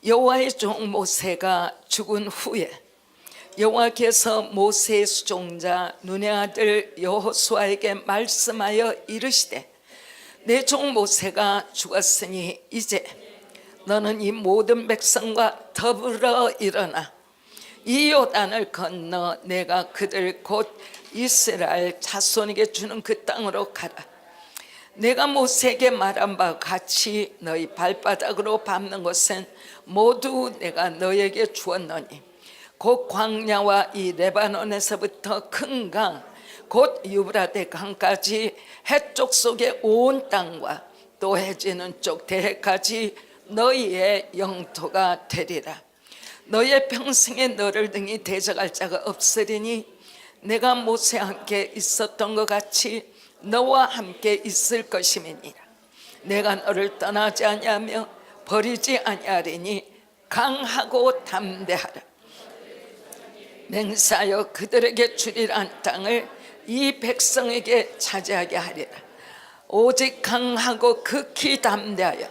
여호와의 종 모세가 죽은 후에 여호와께서 모세의 수종자 눈의 아들 여호수아에게 말씀하여 이르시되 내 종 모세가 죽었으니 이제 너는 이 모든 백성과 더불어 일어나 이 요단을 건너 내가 그들 곧 이스라엘 자손에게 주는 그 땅으로 가라. 내가 모세에게 말한 바와 같이 너희 발바닥으로 밟는 것은 모두 내가 너에게 주었노니 곧 광야와 이 레바논에서부터 큰 강 곧 유브라데 강까지 해쪽 속의 온 땅과 또 해지는 쪽 대해까지 너희의 영토가 되리라. 너희의 평생에 너를 등이 대적할 자가 없으리니 내가 모세와 함께 있었던 것 같이 너와 함께 있을 것임이니라. 내가 너를 떠나지 아니하며 버리지 아니하리니 강하고 담대하라. 맹세하여 그들에게 주리란 땅을 이 백성에게 차지하게 하리라. 오직 강하고 극히 담대하여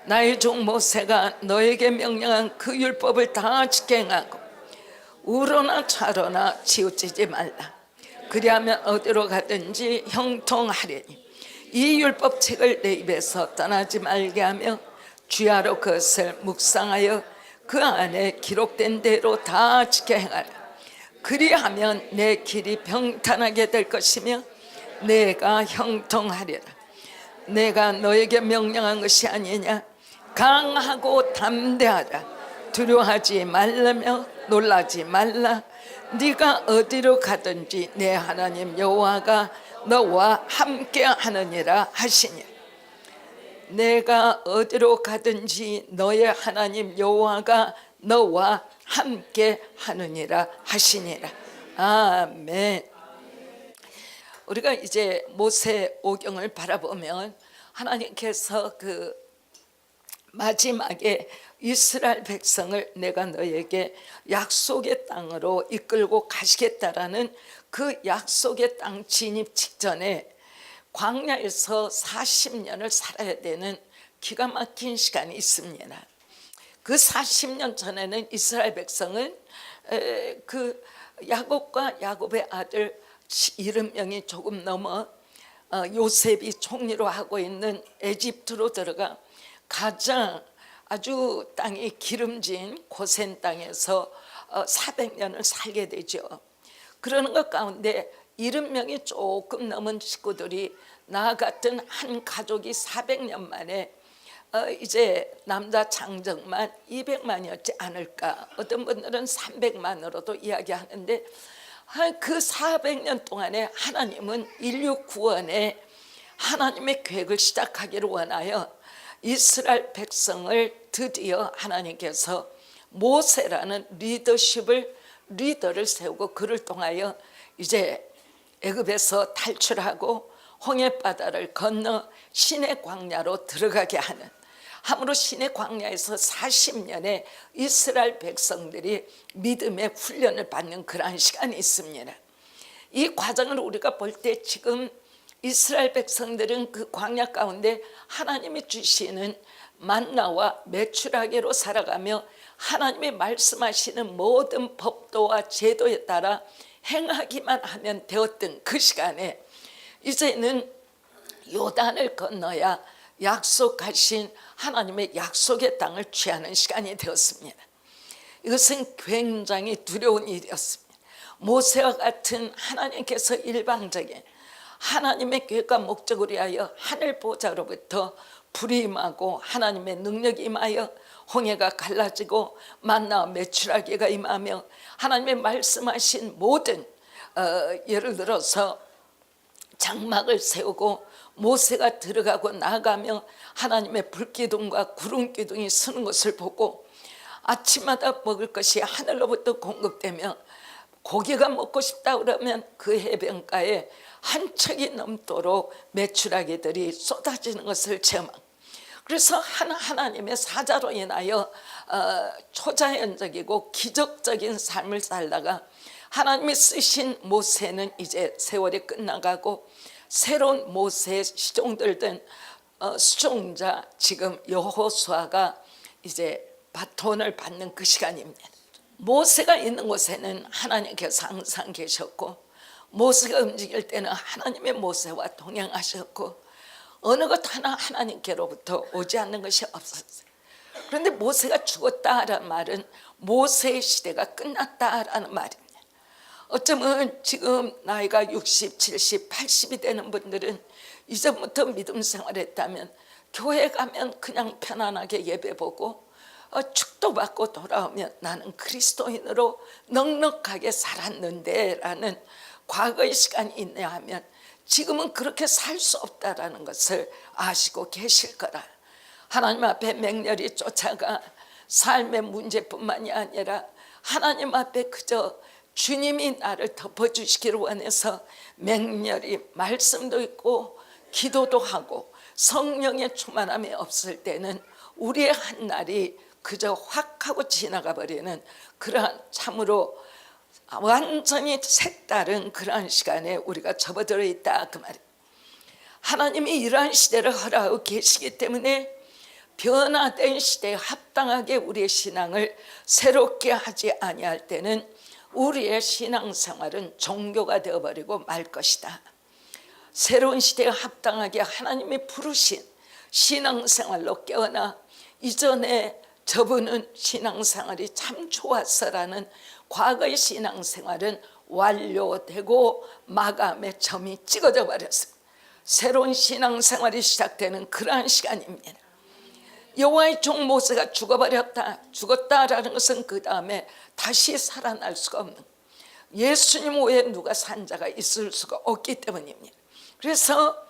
나의 종 모세가 너에게 명령한 그 율법을 다 지켜 행하고 우로나 좌로나 치우치지 말라. 그리하면 어디로 가든지 형통하리니 이 율법책을 내 입에서 떠나지 말게 하며 주야로 그것을 묵상하여 그 안에 기록된 대로 다 지켜 행하라. 그리하면 내 길이 평탄하게 될 것이며 내가 형통하리라. 내가 너에게 명령한 것이 아니냐. 강하고 담대하라. 두려워하지 말라며 놀라지 말라. 네가 어디로 가든지 내 하나님 여호와가 너와 함께 하느니라 하시니 내가 어디로 가든지 너의 하나님 여호와가 너와 함께 하느니라 하시니라. 아멘. 우리가 이제 모세 오경을 바라보면 하나님께서 그 마지막에 이스라엘 백성을 내가 너에게 약속의 땅으로 이끌고 가시겠다라는 그 약속의 땅 진입 직전에 광야에서 40년을 살아야 되는 기가 막힌 시간이 있습니다. 그 40년 전에는 이스라엘 백성은 그 야곱과 야곱의 아들 70명이 조금 넘어 요셉이 총리로 하고 있는 에집트로 들어가 가장 아주 땅이 기름진 고센 땅에서 400년을 살게 되죠. 그러는 것 가운데 70명이 조금 넘은 식구들이 나 같은 한 가족이 400년 만에 이제 남자 장정만 200만이었지 않을까. 어떤 분들은 300만으로도 이야기하는데 그 400년 동안에 하나님은 인류 구원에 하나님의 계획을 시작하기를 원하여 이스라엘 백성을 드디어 하나님께서 모세라는 리더를 세우고 그를 통하여 이제 애굽에서 탈출하고 홍해바다를 건너 시내 광야로 들어가게 하는, 함으로 시내 광야에서 40년의 이스라엘 백성들이 믿음의 훈련을 받는 그러한 시간이 있습니다. 이 과정을 우리가 볼 때 지금 이스라엘 백성들은 그 광야 가운데 하나님이 주시는 만나와 메추라기로 살아가며 하나님이 말씀하시는 모든 법도와 제도에 따라 행하기만 하면 되었던 그 시간에 이제는 요단을 건너야 약속하신 하나님의 약속의 땅을 취하는 시간이 되었습니다. 이것은 굉장히 두려운 일이었습니다. 모세와 같은 하나님께서 일방적인 하나님의 계획과 목적을 위하여 하늘 보좌로부터 불이 임하고 하나님의 능력이 임하여 홍해가 갈라지고 만나와 메추라기가 임하며 하나님의 말씀하신 모든 예를 들어서 장막을 세우고 모세가 들어가고 나가며 하나님의 불기둥과 구름기둥이 서는 것을 보고 아침마다 먹을 것이 하늘로부터 공급되며 고기가 먹고 싶다 그러면 그 해변가에 한 척이 넘도록 메추라기들이 쏟아지는 것을 체험하고, 그래서 하나님의 사자로 인하여 초자연적이고 기적적인 삶을 살다가 하나님이 쓰신 모세는 이제 세월이 끝나가고 새로운 모세의 시종들 된 수종자 지금 여호수아가 이제 바톤을 받는 그 시간입니다. 모세가 있는 곳에는 하나님께서 항상 계셨고, 모세가 움직일 때는 하나님의 모세와 동행하셨고, 어느 것 하나 하나님께로부터 오지 않는 것이 없었어요. 그런데 모세가 죽었다라는 말은 모세의 시대가 끝났다라는 말입니다. 어쩌면 지금 나이가 60, 70, 80이 되는 분들은 이전부터 믿음 생활했다면 교회 가면 그냥 편안하게 예배 보고 축도받고 돌아오면 나는 그리스도인으로 넉넉하게 살았는데 라는 과거의 시간이 있냐 하면 지금은 그렇게 살 수 없다라는 것을 아시고 계실 거라. 하나님 앞에 맹렬히 쫓아가 삶의 문제뿐만이 아니라 하나님 앞에 그저 주님이 나를 덮어주시기를 원해서 맹렬히 말씀도 있고 기도도 하고 성령의 충만함이 없을 때는 우리의 한 날이 그저 확 하고 지나가 버리는 그러한 참으로 완전히 색다른 그러한 시간에 우리가 접어들어 있다 그 말이에요. 하나님이 이러한 시대를 허락하고 계시기 때문에 변화된 시대에 합당하게 우리의 신앙을 새롭게 하지 아니할 때는 우리의 신앙생활은 종교가 되어버리고 말 것이다. 새로운 시대에 합당하게 하나님이 부르신 신앙생활로 깨어나 이전에 저분은 신앙생활이 참 좋았어라는 과거의 신앙생활은 완료되고 마감의 점이 찍어져 버렸습니다. 새로운 신앙생활이 시작되는 그러한 시간입니다. 여호와의 종 모세가 죽었다라는 것은 그 다음에 다시 살아날 수가 없는, 예수님 외에 누가 산 자가 있을 수가 없기 때문입니다. 그래서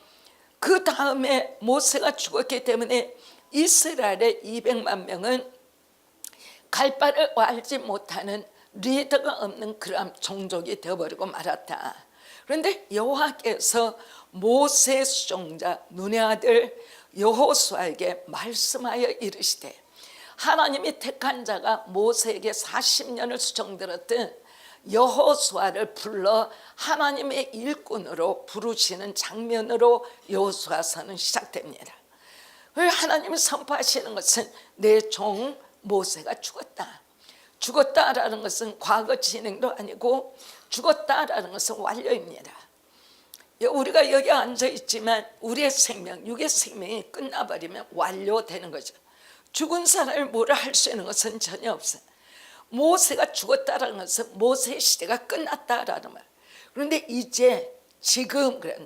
그 다음에 모세가 죽었기 때문에 이스라엘의 200만 명은 갈 바를 알지 못하는 리더가 없는 그런 종족이 되어버리고 말았다. 그런데 여호와께서 모세 수종자 눈의 아들 여호수아에게 말씀하여 이르시되, 하나님이 택한 자가 모세에게 40년을 수종들었던 여호수아를 불러 하나님의 일꾼으로 부르시는 장면으로 여호수아서는 시작됩니다. 하나님이 선포하시는 것은 내 종 모세가 죽었다. 죽었다라는 것은 과거 진행도 아니고 죽었다라는 것은 완료입니다. 우리가 여기 앉아 있지만 우리의 생명, 육의 생명이 끝나버리면 완료되는 거죠. 죽은 사람을 뭐라 할 수 있는 것은 전혀 없어요. 모세가 죽었다라는 것은 모세의 시대가 끝났다라는 말. 그런데 이제 지금 그래,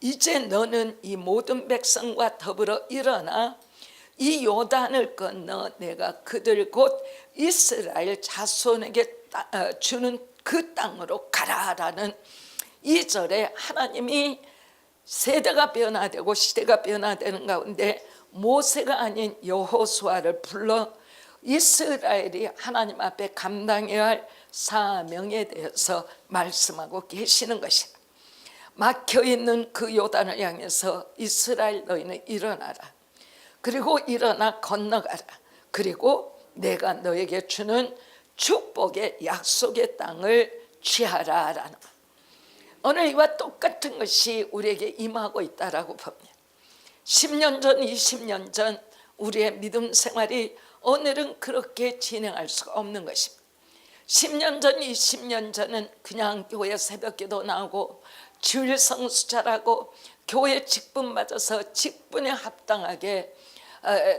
이제 너는 이 모든 백성과 더불어 일어나 이 요단을 건너 내가 그들 곧 이스라엘 자손에게 주는 그 땅으로 가라라는 2절에 하나님이 세대가 변화되고 시대가 변화되는 가운데 모세가 아닌 여호수아를 불러 이스라엘이 하나님 앞에 감당해야 할 사명에 대해서 말씀하고 계시는 것이다. 막혀있는 그 요단을 향해서 이스라엘 너희는 일어나라. 그리고 일어나 건너가라. 그리고 내가 너에게 주는 축복의 약속의 땅을 취하라 라는 것. 오늘 이와 똑같은 것이 우리에게 임하고 있다라고 봅니다. 10년 전 20년 전 우리의 믿음 생활이 오늘은 그렇게 진행할 수가 없는 것입니다. 10년 전 20년 전은 그냥 교회 새벽기도 나오고 주일 성수 잘하고 교회 직분 받아서 직분에 합당하게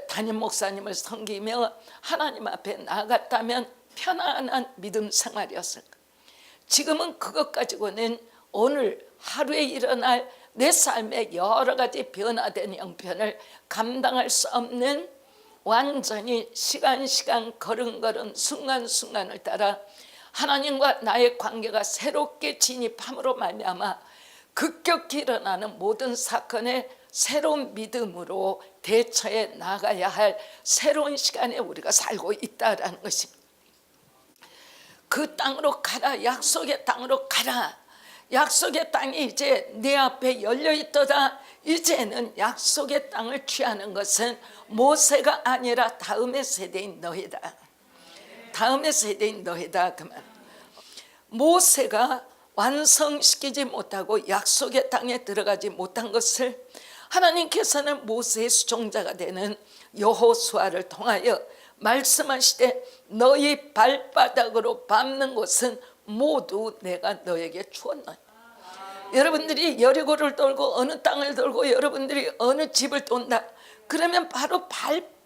담임 목사님을 섬기며 하나님 앞에 나갔다면 편안한 믿음 생활이었을 거예요. 지금은 그것 가지고는 오늘 하루에 일어날 내 삶의 여러 가지 변화된 형편을 감당할 수 없는, 완전히 시간 걸음걸음 순간순간을 따라 하나님과 나의 관계가 새롭게 진입함으로 말미암아 급격히 일어나는 모든 사건에 새로운 믿음으로 대처해 나가야 할 새로운 시간에 우리가 살고 있다라는 것입니다. 그 땅으로 가라. 약속의 땅으로 가라. 약속의 땅이 이제 내 앞에 열려있도다. 이제는 약속의 땅을 취하는 것은 모세가 아니라 다음의 세대인 너희다. 다음의 세대인 너희다. 그만. 모세가 완성시키지 못하고 약속의 땅에 들어가지 못한 것을 하나님께서는 모세의 수종자가 되는 여호수아를 통하여 말씀하시되 너희 발바닥으로 밟는 곳은 모두 내가 너에게 주었노니. 여러분들이 여리고를 돌고 어느 땅을 돌고 여러분들이 어느 집을 돈다 그러면 바로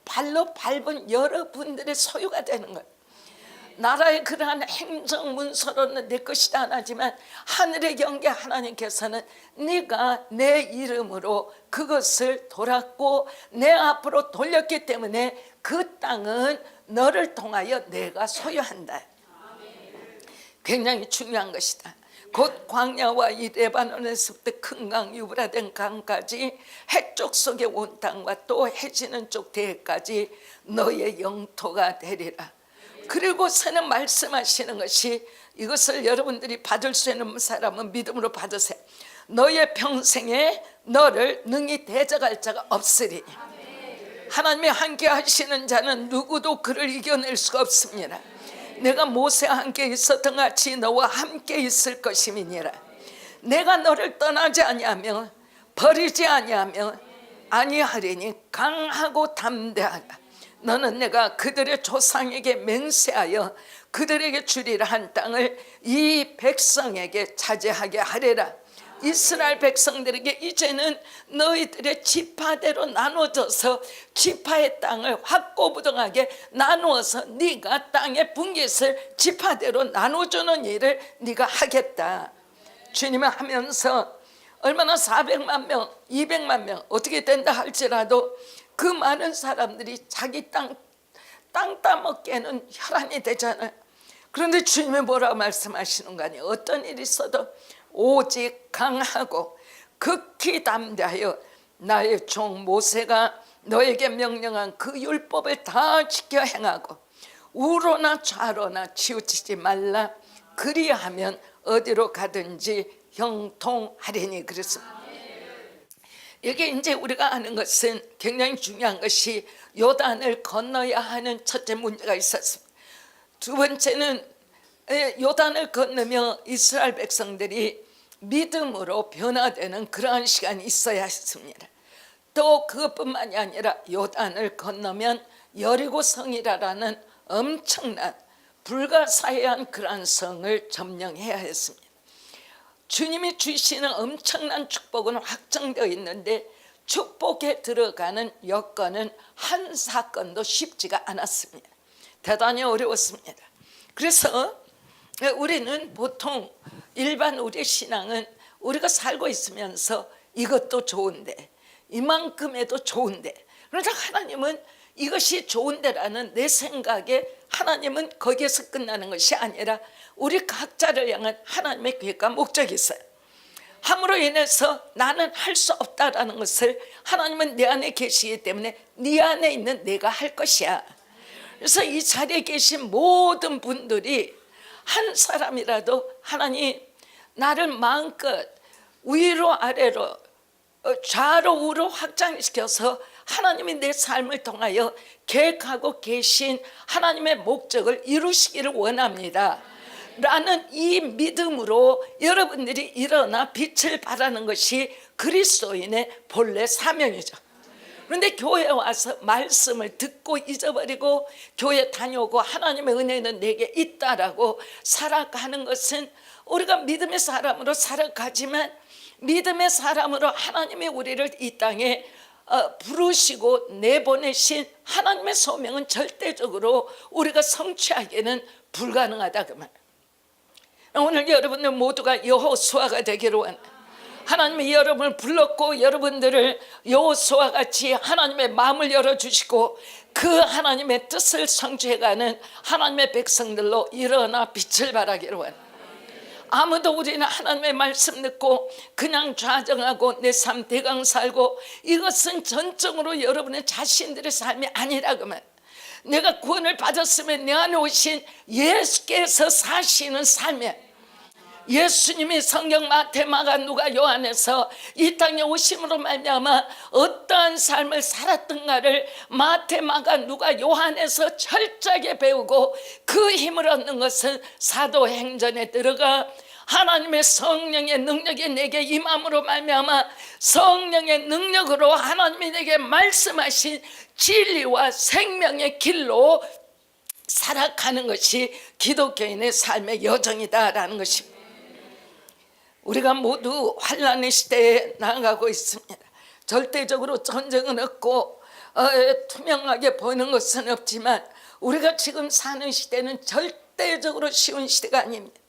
발로 밟은 여러분들의 소유가 되는 거예요. 나라의 그러한 행정문서로는 내 것이다 안 하지만 하늘의 경계 하나님께서는 네가 내 이름으로 그것을 돌았고 내 앞으로 돌렸기 때문에 그 땅은 너를 통하여 내가 소유한다. 굉장히 중요한 것이다. 곧 광야와 이 레바논에서부터 큰 강 유브라데 강까지 해쪽 속의 온 땅과 또 해지는 쪽 대해까지 너의 영토가 되리라. 그리고서는 말씀하시는 것이 이것을 여러분들이 받을 수 있는 사람은 믿음으로 받으세요. 너의 평생에 너를 능히 대적할 자가 없으리니. 하나님이 함께 하시는 자는 누구도 그를 이겨낼 수가 없습니다. 내가 모세와 함께 있었던 같이 너와 함께 있을 것임이니라. 내가 너를 떠나지 아니하며 버리지 아니하며 아니하리니 강하고 담대하라. 너는 내가 그들의 조상에게 맹세하여 그들에게 주리라 한 땅을 이 백성에게 차지하게 하리라. 이스라엘 백성들에게 이제는 너희들의 지파대로 나눠져서 지파의 땅을 확고부동하게 나누어서 네가 땅의 분깃을 지파대로 나눠주는 일을 네가 하겠다. 주님이 하면서 얼마나 400만 명 200만 명 어떻게 된다 할지라도 그 많은 사람들이 자기 땅 따먹기에는 혈안이 되잖아요. 그런데 주님이 뭐라고 말씀하시는 거 아니에요. 어떤 일이 있어도 오직 강하고 극히 담대하여 나의 종 모세가 너에게 명령한 그 율법을 다 지켜 행하고 우로나 좌로나 치우치지 말라. 그리하면 어디로 가든지 형통하리니. 그랬습니다. 이게 이제 우리가 아는 것은 굉장히 중요한 것이 요단을 건너야 하는 첫째 문제가 있었습니다. 두 번째는 요단을 건너며 이스라엘 백성들이 믿음으로 변화되는 그러한 시간이 있어야 했습니다. 또 그것뿐만이 아니라 요단을 건너면 여리고 성이라는 엄청난 불가사의한 그러한 성을 점령해야 했습니다. 주님이 주시는 엄청난 축복은 확정되어 있는데 축복에 들어가는 여건은 한 사건도 쉽지가 않았습니다. 대단히 어려웠습니다. 그래서 우리는 보통 일반 우리의 신앙은 우리가 살고 있으면서 이것도 좋은데 이만큼에도 좋은데, 그러니까 하나님은 이것이 좋은데라는 내 생각에 하나님은 거기에서 끝나는 것이 아니라 우리 각자를 향한 하나님의 계획과 목적이 있어요. 함으로 인해서 나는 할 수 없다라는 것을 하나님은 내 안에 계시기 때문에 네 안에 있는 내가 할 것이야. 그래서 이 자리에 계신 모든 분들이 한 사람이라도 하나님 나를 마음껏 위로 아래로 좌로 우로 확장시켜서 하나님이 내 삶을 통하여 계획하고 계신 하나님의 목적을 이루시기를 원합니다 라는 이 믿음으로 여러분들이 일어나 빛을 발하는 것이 그리스도인의 본래 사명이죠. 그런데 교회에 와서 말씀을 듣고 잊어버리고 교회 다녀오고 하나님의 은혜는 내게 있다라고 살아가는 것은 우리가 믿음의 사람으로 살아가지만 믿음의 사람으로 하나님이 우리를 이 땅에 부르시고 내보내신 하나님의 소명은 절대적으로 우리가 성취하기는 불가능하다 그 말. 오늘 여러분들 모두가 여호수아가 되기를 원합니다. 하나님이 여러분을 불렀고 여러분들을 여호수아와 같이 하나님의 마음을 열어주시고 그 하나님의 뜻을 성취해가는 하나님의 백성들로 일어나 빛을 발하기를 원합니다. 아무도 우리는 하나님의 말씀 듣고 그냥 좌정하고 내 삶 대강 살고 이것은 전적으로 여러분의 자신들의 삶이 아니라 그만. 내가 구원을 받았으면 내 안에 오신 예수께서 사시는 삶이야. 예수님이 성경 마태 마가 누가 요한에서 이 땅에 오심으로 말미암아 어떠한 삶을 살았던가를 마태 마가 누가 요한에서 철저하게 배우고 그 힘을 얻는 것은 사도행전에 들어가 하나님의 성령의 능력이 내게 임함으로 말미암아 성령의 능력으로 하나님이 내게 말씀하신 진리와 생명의 길로 살아가는 것이 기독교인의 삶의 여정이다라는 것입니다. 우리가 모두 환난의 시대에 나아가고 있습니다. 절대적으로 전쟁은 없고 투명하게 보이는 것은 없지만 우리가 지금 사는 시대는 절대적으로 쉬운 시대가 아닙니다.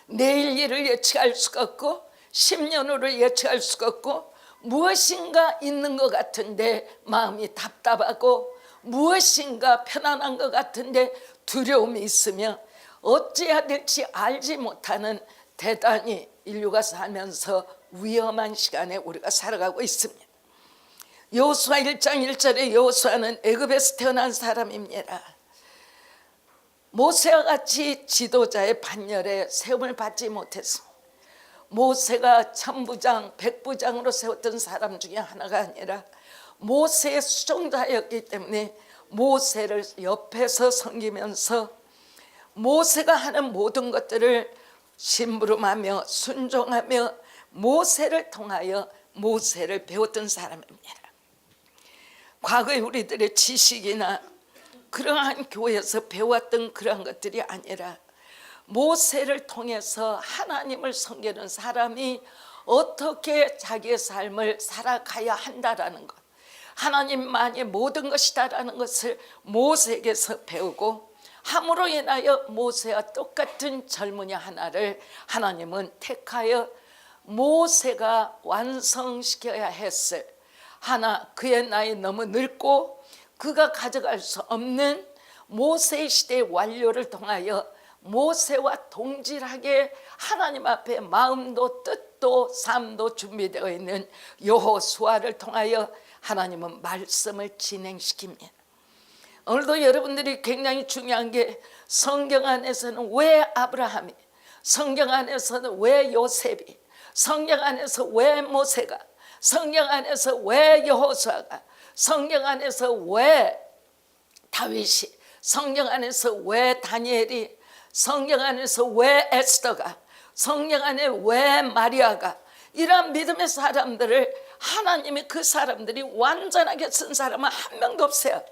내일 일을 예측할 수가 없고 10년 후를 예측할 수가 없고 무엇인가 있는 것 같은데 마음이 답답하고 무엇인가 편안한 것 같은데 두려움이 있으며 어찌해야 될지 알지 못하는 대단히 인류가 살면서 위험한 시간에 우리가 살아가고 있습니다. 여호수아 1장 1절에 여호수아는 애굽에서 태어난 사람입니다. 모세와 같이 지도자의 반열에 세움을 받지 못했습니다. 모세가 천부장, 백부장으로 세웠던 사람 중에 하나가 아니라 모세의 수종자였기 때문에 모세를 옆에서 섬기면서 모세가 하는 모든 것들을 심부름하며 순종하며 모세를 통하여 모세를 배웠던 사람입니다. 과거에 우리들의 지식이나 그러한 교회에서 배웠던 그러한 것들이 아니라 모세를 통해서 하나님을 섬기는 사람이 어떻게 자기의 삶을 살아가야 한다라는 것, 하나님만이 모든 것이다라는 것을 모세에게서 배우고 함으로 인하여 모세와 똑같은 젊은이 하나를 하나님은 택하여 모세가 완성시켜야 했을 하나, 그의 나이 너무 늙고 그가 가져갈 수 없는 모세의 시대의 완료를 통하여 모세와 동질하게 하나님 앞에 마음도 뜻도 삶도 준비되어 있는 여호수아를 통하여 하나님은 말씀을 진행시킵니다. 오늘도 여러분들이 굉장히 중요한 게 성경 안에서는 왜 아브라함이, 성경 안에서는 왜 요셉이, 성경 안에서 왜 모세가, 성경 안에서 왜 여호수아가, 성경 안에서 왜 다윗이, 성경 안에서 왜 다니엘이, 성경 안에서 왜 에스더가, 성경 안에 왜 마리아가, 이러한 믿음의 사람들을 하나님이 그 사람들이 완전하게 쓴 사람은 한 명도 없어요.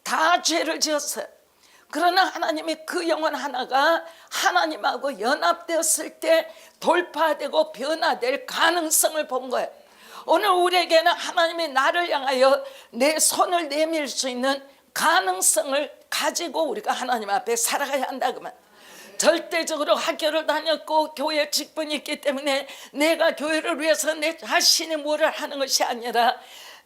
다 죄를 지었어요. 그러나 하나님이 그 영혼 하나가 하나님하고 연합되었을 때 돌파되고 변화될 가능성을 본 거예요. 오늘 우리에게는 하나님이 나를 향하여 내 손을 내밀 수 있는 가능성을 가지고 우리가 하나님 앞에 살아가야 한다 그 말. 절대적으로 학교를 다녔고 교회 직분이 있기 때문에 내가 교회를 위해서 내 자신이 뭐를 하는 것이 아니라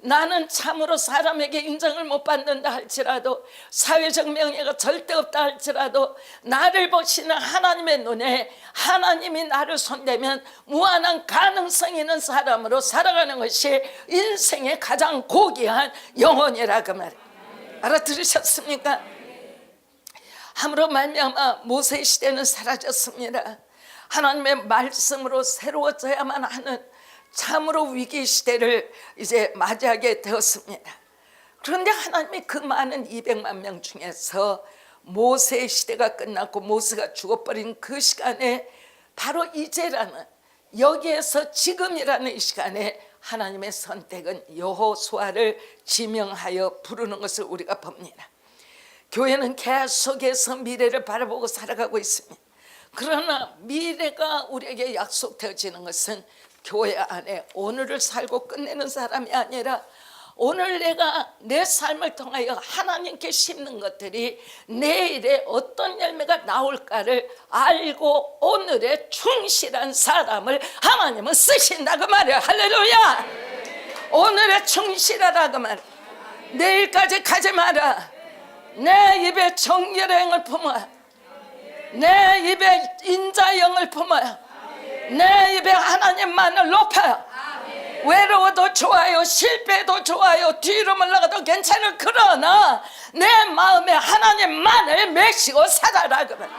나는 참으로 사람에게 인정을 못 받는다 할지라도 사회적 명예가 절대 없다 할지라도 나를 보시는 하나님의 눈에 하나님이 나를 손대면 무한한 가능성 있는 사람으로 살아가는 것이 인생의 가장 고귀한 영혼이라 그 말이에요. 알아들으셨습니까? 함으로 말미암아 모세 시대는 사라졌습니다. 하나님의 말씀으로 새로워져야만 하는 참으로 위기 시대를 이제 맞이하게 되었습니다. 그런데 하나님이 그 많은 200만 명 중에서 모세의 시대가 끝났고 모세가 죽어버린 그 시간에 바로 이제라는 여기에서 지금이라는 이 시간에 하나님의 선택은 여호수아를 지명하여 부르는 것을 우리가 봅니다. 교회는 계속해서 미래를 바라보고 살아가고 있습니다. 그러나 미래가 우리에게 약속되어지는 것은 교회 안에 오늘을 살고 끝내는 사람이 아니라 오늘 내가 내 삶을 통하여 하나님께 심는 것들이 내일에 어떤 열매가 나올까를 알고 오늘에 충실한 사람을 하나님은 쓰신다 그 말이야. 할렐루야. 오늘에 충실하라 그 말. 내일까지 가지 마라. 내 입에 정결의 영을 품어, 내 입에 인자의 영을 품어, 내 입에 하나님만을 높여. 외로워도 좋아요, 실패도 좋아요, 뒤로 물러가도 괜찮을. 그러나 내 마음에 하나님만을 메시고 살아라 그러면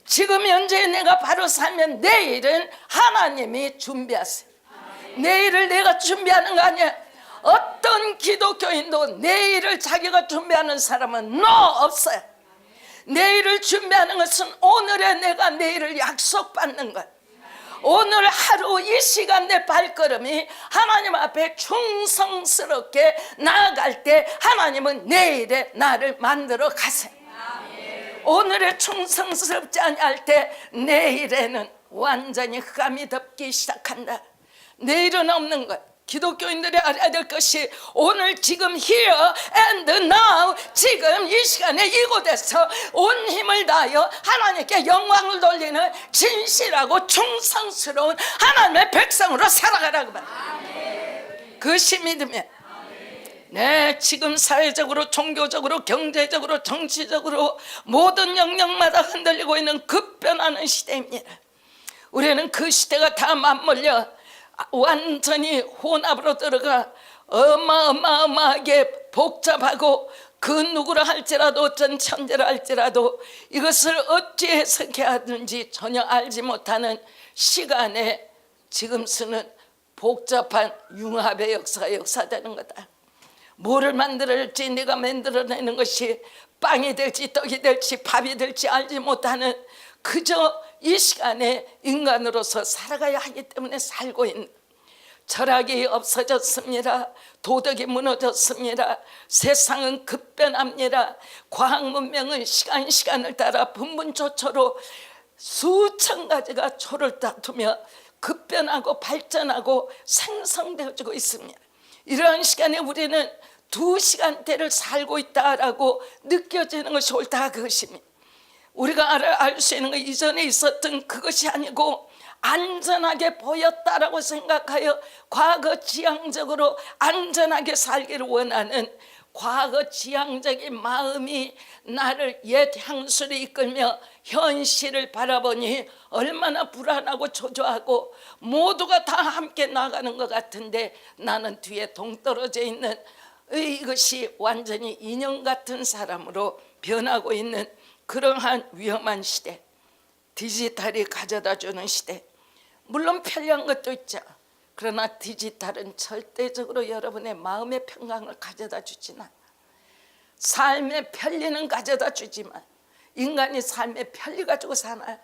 지금 현재 내가 바로 살면 내일은 하나님이 준비하세요. 내일을 내가 준비하는 거 아니야. 어떤 기독교인도 내일을 자기가 준비하는 사람은 없어요. 내일을 준비하는 것은 오늘의 내가 내일을 약속받는 것. 오늘 하루 이 시간 내 발걸음이 하나님 앞에 충성스럽게 나아갈 때 하나님은 내일의 나를 만들어 가세요. 오늘의 충성스럽지 아니할 때 내일에는 완전히 흑암이 덮기 시작한다. 내일은 없는 것. 기독교인들이 알아야 될 것이 오늘 지금 here and now, 지금 이 시간에 이곳에서 온 힘을 다하여 하나님께 영광을 돌리는 진실하고 충성스러운 하나님의 백성으로 살아가라고 말합니다. 그것이 믿음이에요. 네, 지금 사회적으로, 종교적으로, 경제적으로, 정치적으로 모든 영역마다 흔들리고 있는 급변하는 시대입니다. 우리는 그 시대가 다 맞물려 완전히 혼합으로 들어가 어마어마하게 복잡하고 그 누구라 할지라도 어떤 천재라 할지라도 이것을 어찌 해석해야 하는지 전혀 알지 못하는 시간에 지금 쓰는 복잡한 융합의 역사가 역사되는 거다. 뭐를 만들어낼지 내가 만들어내는 것이 빵이 될지 떡이 될지 밥이 될지 알지 못하는 그저 이 시간에 인간으로서 살아가야 하기 때문에 살고 있는, 철학이 없어졌습니다. 도덕이 무너졌습니다. 세상은 급변합니다. 과학 문명은 시간을 따라 분분초초로 수천 가지가 초를 다투며 급변하고 발전하고 생성되어지고 있습니다. 이러한 시간에 우리는 2시간대를 살고 있다라고 느껴지는 것이 옳다, 그것입니다. 우리가 알 수 있는 것, 이전에 있었던 그것이 아니고 안전하게 보였다라고 생각하여 과거 지향적으로 안전하게 살기를 원하는 과거 지향적인 마음이 나를 옛 향수를 이끌며 현실을 바라보니 얼마나 불안하고 초조하고 모두가 다 함께 나가는 것 같은데 나는 뒤에 동떨어져 있는 이것이 완전히 인형 같은 사람으로 변하고 있는 그러한 위험한 시대, 디지털이 가져다주는 시대. 물론 편리한 것도 있죠. 그러나 디지털은 절대적으로 여러분의 마음의 평강을 가져다 주지만, 삶의 편리는 가져다 주지만 인간이 삶의 편리 가지고 사나요?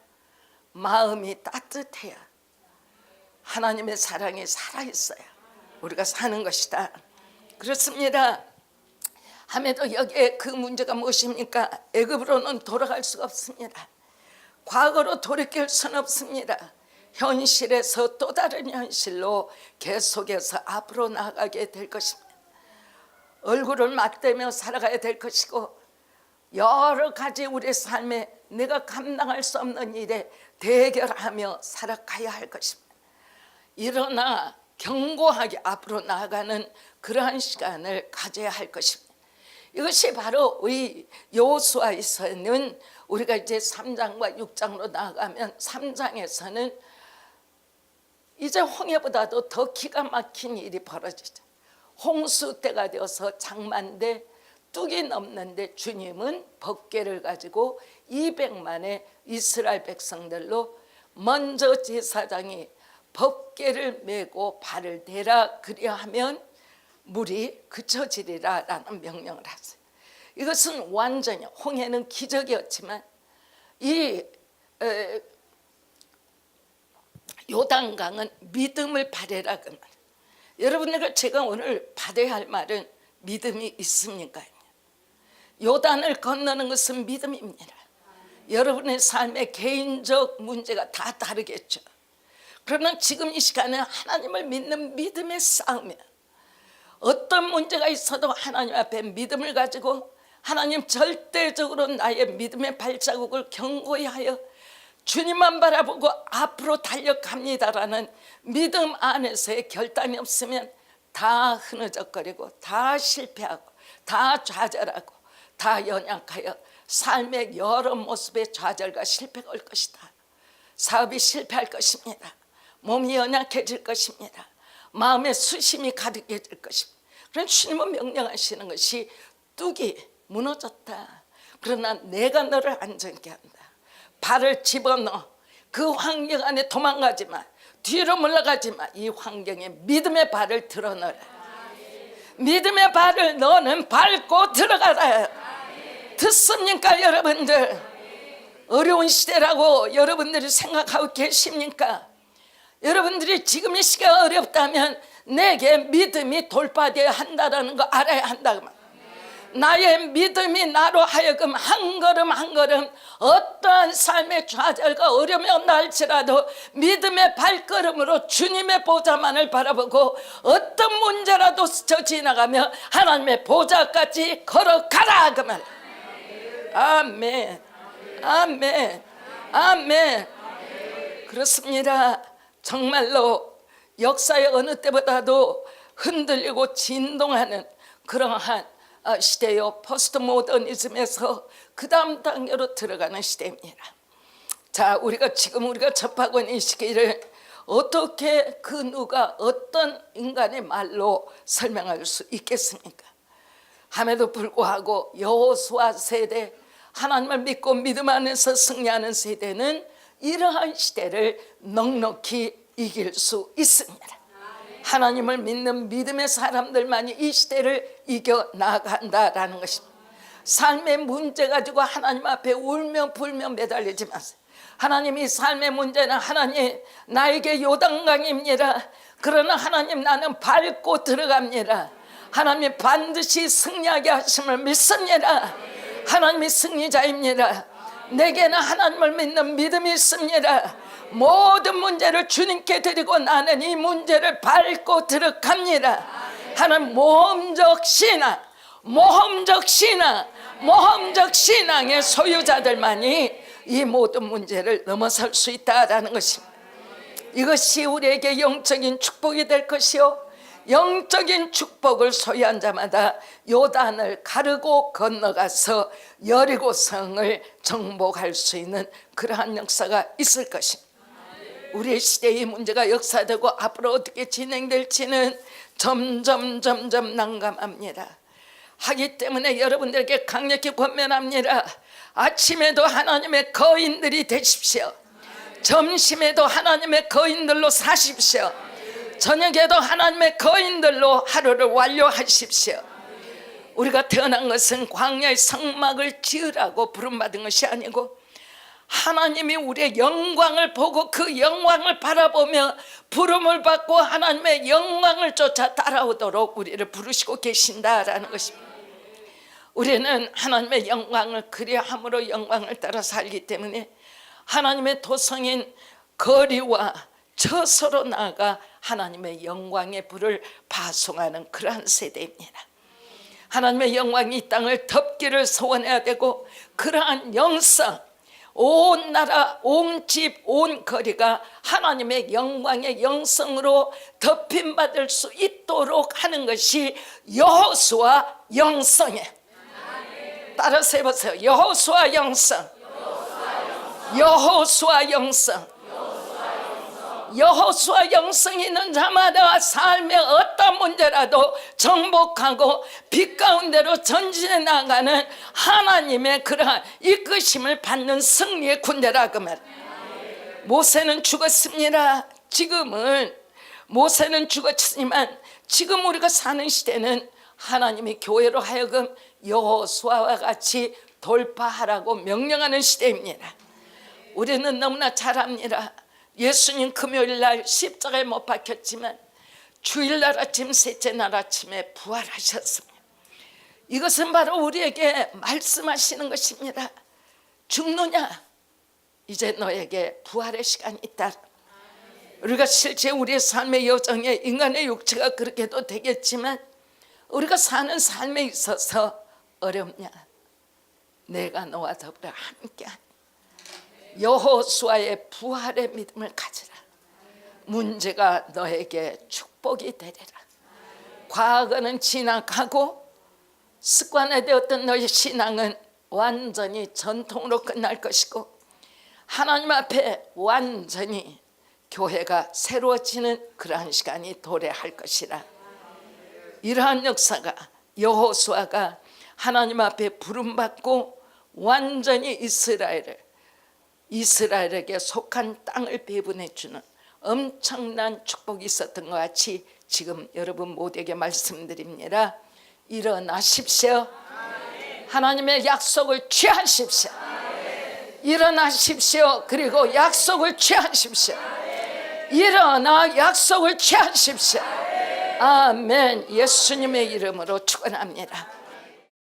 마음이 따뜻해야, 하나님의 사랑이 살아있어야 우리가 사는 것이다. 그렇습니다. 함에도 여기에 그 문제가 무엇입니까? 애굽으로는 돌아갈 수가 없습니다. 과거로 돌이킬 수는 없습니다. 현실에서 또 다른 현실로 계속해서 앞으로 나아가게 될 것입니다. 얼굴을 맞대며 살아가야 될 것이고, 여러 가지 우리 삶에 내가 감당할 수 없는 일에 대결하며 살아가야 할 것입니다. 일어나 견고하게 앞으로 나아가는 그러한 시간을 가져야 할 것입니다. 이것이 바로 이 여호수아에서는 우리가 이제 3장과 6장으로 나아가면 3장에서는 이제 홍해보다도 더 기가 막힌 일이 벌어지죠. 홍수 때가 되어서 장마인데 뚝이 넘는데 주님은 법궤를 가지고 200만의 이스라엘 백성들로 먼저 제사장이 법궤를 메고 발을 대라 그리하면 물이 그쳐지리라 라는 명령을 하세요. 이것은 완전히, 홍해는 기적이었지만 이 요단강은 믿음을 발해라 그 말. 여러분들, 제가 오늘 받아야 할 말은 믿음이 있습니까? 요단을 건너는 것은 믿음입니다. 여러분의 삶의 개인적 문제가 다 다르겠죠. 그러나 지금 이 시간에 하나님을 믿는 믿음의 싸움이야. 어떤 문제가 있어도 하나님 앞에 믿음을 가지고 하나님 절대적으로 나의 믿음의 발자국을 견고히 하여 주님만 바라보고 앞으로 달려갑니다라는 믿음 안에서의 결단이 없으면 다 흐느적거리고 다 실패하고 다 좌절하고 다 연약하여 삶의 여러 모습의 좌절과 실패가 올 것이다. 사업이 실패할 것입니다. 몸이 연약해질 것입니다. 마음에 수심이 가득해질 것입니다. 그런 주님은 명령하시는 것이 뚝이 무너졌다. 그러나 내가 너를 안전케 한다. 발을 집어넣어. 그 환경 안에 도망가지 마. 뒤로 물러가지 마. 이 환경에 믿음의 발을 드러넣어라. 믿음의 발을 너는 밟고 들어가라. 듣습니까 여러분들? 어려운 시대라고 여러분들이 생각하고 계십니까? 여러분들이 지금 이 시기가 어렵다면 내게 믿음이 돌파되어야 한다는 거 알아야 한다고. 나의 믿음이 나로 하여금 한 걸음 한 걸음 어떠한 삶의 좌절과 어려움이 온다 할지라도 믿음의 발걸음으로 주님의 보좌만을 바라보고 어떤 문제라도 스쳐 지나가며 하나님의 보좌까지 걸어가라 그 말. 아멘, 아멘, 아멘. 그렇습니다. 정말로 역사의 어느 때보다도 흔들리고 진동하는 그러한 시대요, 포스트 모더니즘에서 그 다음 단계로 들어가는 시대입니다. 자, 우리가 접하고 있는 이 시기를 어떻게 그 누가 어떤 인간의 말로 설명할 수 있겠습니까? 함에도 불구하고 여호수아 세대, 하나님을 믿고 믿음 안에서 승리하는 세대는 이러한 시대를 넉넉히 이길 수 있습니다. 하나님을 믿는 믿음의 사람들만이 이 시대를 이겨나간다라는 것입니다. 삶의 문제 가지고 하나님 앞에 울며 불며 매달리지 마세요. 하나님이 삶의 문제는 하나님 나에게 요단강입니다. 그러나 하나님 나는 밟고 들어갑니다. 하나님 반드시 승리하게 하심을 믿습니다. 하나님이 승리자입니다. 내게는 하나님을 믿는 믿음이 있습니다. 모든 문제를 주님께 드리고 나는 이 문제를 밟고 들어갑니다. 하나님 모험적 신앙의 소유자들만이 이 모든 문제를 넘어설 수 있다라는 것입니다. 이것이 우리에게 영적인 축복이 될 것이요, 영적인 축복을 소유한 자마다 요단을 가르고 건너가서 여리고성을 정복할 수 있는 그러한 역사가 있을 것입니다. 우리의 시대의 문제가 역사되고 앞으로 어떻게 진행될지는 점점 난감합니다. 하기 때문에 여러분들에게 강력히 권면합니다. 아침에도 하나님의 거인들이 되십시오. 점심에도 하나님의 거인들로 사십시오. 저녁에도 하나님의 거인들로 하루를 완료하십시오. 우리가 태어난 것은 광야의 성막을 지으라고 부름받은 것이 아니고 하나님이 우리의 영광을 보고 그 영광을 바라보며 부름을 받고 하나님의 영광을 쫓아 따라오도록 우리를 부르시고 계신다라는 것입니다. 우리는 하나님의 영광을 그리함으로 영광을 따라 살기 때문에 하나님의 도성인 거리와 저서로 나아가 하나님의 영광의 불을 파송하는 그러한 세대입니다. 하나님의 영광이 이 땅을 덮기를 소원해야 되고 그러한 영성, 온 나라, 온 집, 온 거리가 하나님의 영광의 영성으로 덮임받을 수 있도록 하는 것이 여호수아 영성이에요. 따라서 해보세요. 여호수아 영성, 여호수아 영성. 여호수아 영성이 있는 자마다 삶의 어떤 문제라도 정복하고 빛 가운데로 전진해 나가는 하나님의 그러한 이끄심을 받는 승리의 군대라 그 말. 모세는 죽었습니다. 모세는 죽었지만 지금 우리가 사는 시대는 하나님이 교회로 하여금 여호수아와 같이 돌파하라고 명령하는 시대입니다. 우리는 너무나 잘 압니다. 예수님 금요일날 십자가에 못 박혔지만 주일날 아침 셋째 날 아침에 부활하셨습니다. 이것은 바로 우리에게 말씀하시는 것입니다. 죽느냐? 이제 너에게 부활의 시간이 있다. 우리가 실제 우리의 삶의 여정에 인간의 육체가 그렇게도 되겠지만 우리가 사는 삶에 있어서 어렵냐? 내가 너와 더불어 함께하니 여호수아의 부활의 믿음을 가지라. 문제가 너에게 축복이 되리라. 과거는 지나가고 습관화되었던 너의 신앙은 완전히 전통으로 끝날 것이고 하나님 앞에 완전히 교회가 새로워지는 그러한 시간이 도래할 것이라. 이러한 역사가 여호수아가 하나님 앞에 부름받고 완전히 이스라엘에게 속한 땅을 배분해 주는 엄청난 축복이 있었던 것 같이 지금 여러분 모두에게 말씀드립니다. 일어나십시오. 하나님의 약속을 취하십시오. 일어나십시오. 그리고 약속을 취하십시오. 일어나 약속을 취하십시오. 아멘. 예수님의 이름으로 축원합니다.